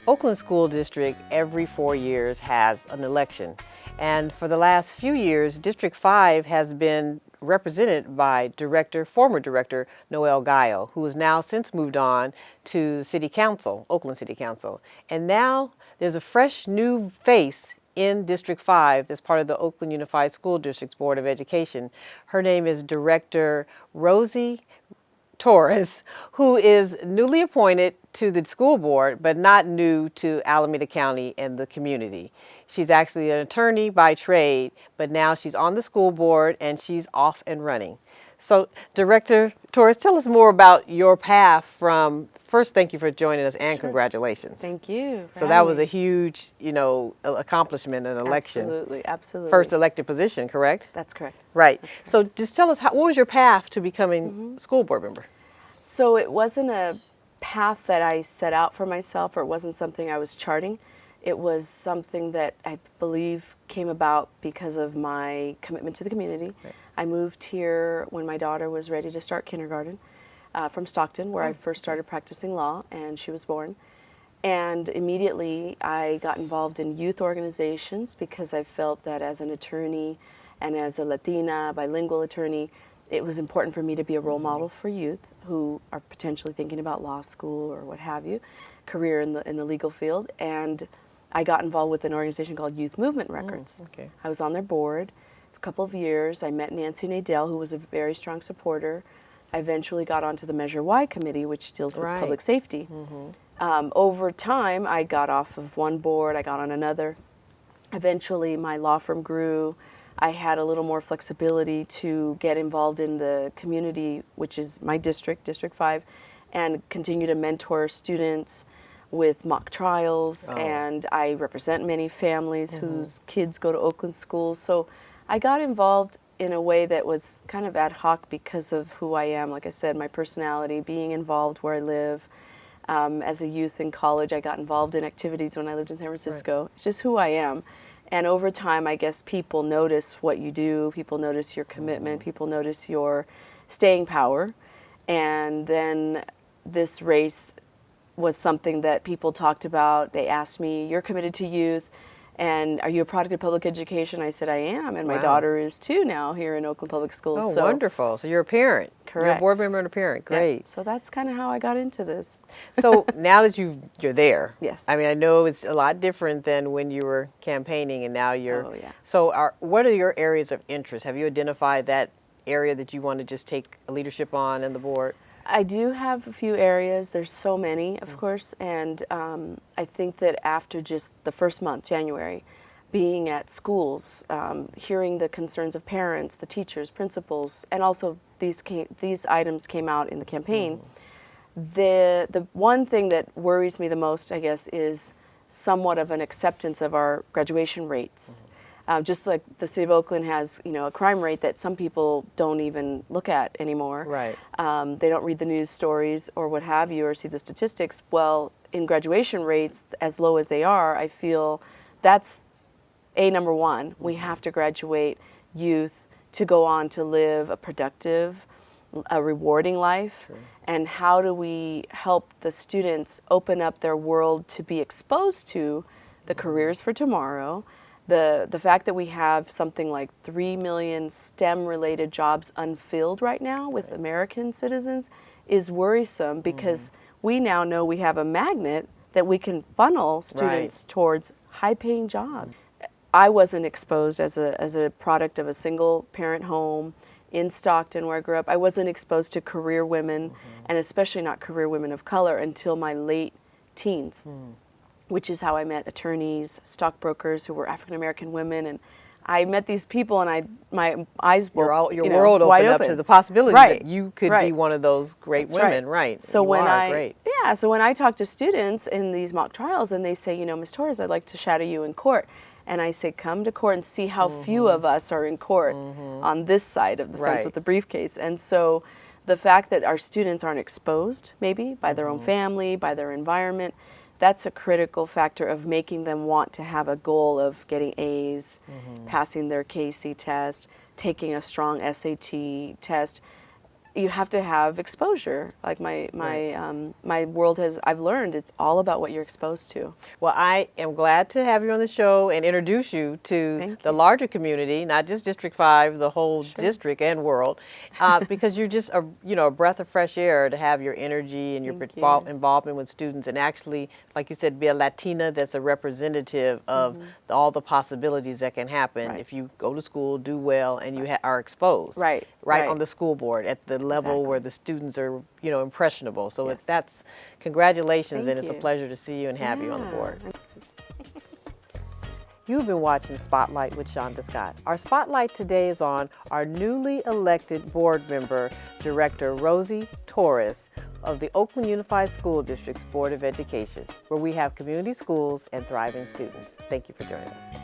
Oakland School District every 4 years has an election. And for the last few years, District 5 has been represented by former director Noel Gallo, who has now since moved on to the City Council, Oakland City Council. And now there's a fresh new face in District 5 that's part of the Oakland Unified School District's Board of Education. Her name is Director Rosie Torres, who is newly appointed to the school board, but not new to Alameda County and the community. She's actually an attorney by trade, but now she's on the school board and she's off and running. So, Director Torres, tell us more about your path from, first, thank you for joining us and congratulations. Thank you. So that was a huge, accomplishment in an election. Absolutely, absolutely. First elected position, correct? That's correct. Right. So just tell us, what was your path to becoming school board member? So it wasn't a path that I set out for myself, or it wasn't something I was charting. It was something that I believe came about because of my commitment to the community. Right. I moved here when my daughter was ready to start kindergarten from Stockton, where I first started practicing law, and she was born. And immediately I got involved in youth organizations because I felt that as an attorney and as a Latina, bilingual attorney, it was important for me to be a role model for youth who are potentially thinking about law school or what have you, career in the legal field. And I got involved with an organization called Youth Movement Records. Okay. I was on their board for a couple of years. I met Nancy Nadell, who was a very strong supporter. I eventually got onto the Measure Y committee, which deals with public safety. Over time, I got off of one board, I got on another. Eventually, my law firm grew. I had a little more flexibility to get involved in the community, which is my district, District 5, and continue to mentor students with mock trials. And I represent many families whose kids go to Oakland schools. So I got involved in a way that was kind of ad hoc because of who I am. Like I said, my personality, being involved where I live. As a youth in college, I got involved in activities when I lived in San Francisco. Right. It's just who I am. And over time, I guess people notice what you do, people notice your commitment, people notice your staying power. And then this race was something that people talked about. They asked me, you're committed to youth, and are you a product of public education? I said, I am, and my daughter is too now here in Oakland Public Schools. Oh, so, wonderful. So you're a parent. Correct. You're a board member and a parent. Great. Yeah. So that's kind of how I got into this. So now that you're there, yes. I mean, I know it's a lot different than when you were campaigning and now you're, oh, yeah. So what are your areas of interest? Have you identified that area that you want to just take leadership on in the board? I do have a few areas. There's so many, of course, and I think that after just the first month, January, being at schools, hearing the concerns of parents, the teachers, principals, and also these items came out in the campaign. The one thing that worries me the most, I guess, is somewhat of an acceptance of our graduation rates. Just like the city of Oakland has, a crime rate that some people don't even look at anymore. Right. They don't read the news stories or what have you, or see the statistics. Well, in graduation rates, as low as they are, I feel that's number one. We have to graduate youth to go on to live a productive, a rewarding life. Sure. And how do we help the students open up their world to be exposed to the careers for tomorrow? The fact that we have something like 3 million STEM-related jobs unfilled right now with American citizens is worrisome, because we now know we have a magnet that we can funnel students towards high-paying jobs. I wasn't exposed as a product of a single-parent home in Stockton, where I grew up. I wasn't exposed to career women, and especially not career women of color, until my late teens. Which is how I met attorneys, stockbrokers who were African-American women, and I met these people, and my eyes were your world opened up to the possibility that you could be one of those great women, right? So when so when I talk to students in these mock trials, and they say, Ms. Torres, I'd like to shadow you in court, and I say, come to court and see how few of us are in court on this side of the fence with the briefcase. And so the fact that our students aren't exposed, maybe by their own family, by their environment, that's a critical factor of making them want to have a goal of getting A's, passing their KC test, taking a strong SAT test. you have to have exposure. Like my world has, I've learned it's all about what you're exposed to. Well, I am glad to have you on the show and introduce you to the larger community, not just District 5, the whole district and world, because you're just a breath of fresh air to have your energy and your involvement with students, and actually, like you said, be a Latina that's a representative of all the possibilities that can happen if you go to school, do well, and you are exposed. Right on the school board at the level where the students are, impressionable. So that's congratulations, and it's a pleasure to see you and have you on the board. You've been watching Spotlight with Shonda Scott. Our spotlight today is on our newly elected board member, Director Rosie Torres of the Oakland Unified School District's Board of Education, where we have community schools and thriving students. Thank you for joining us.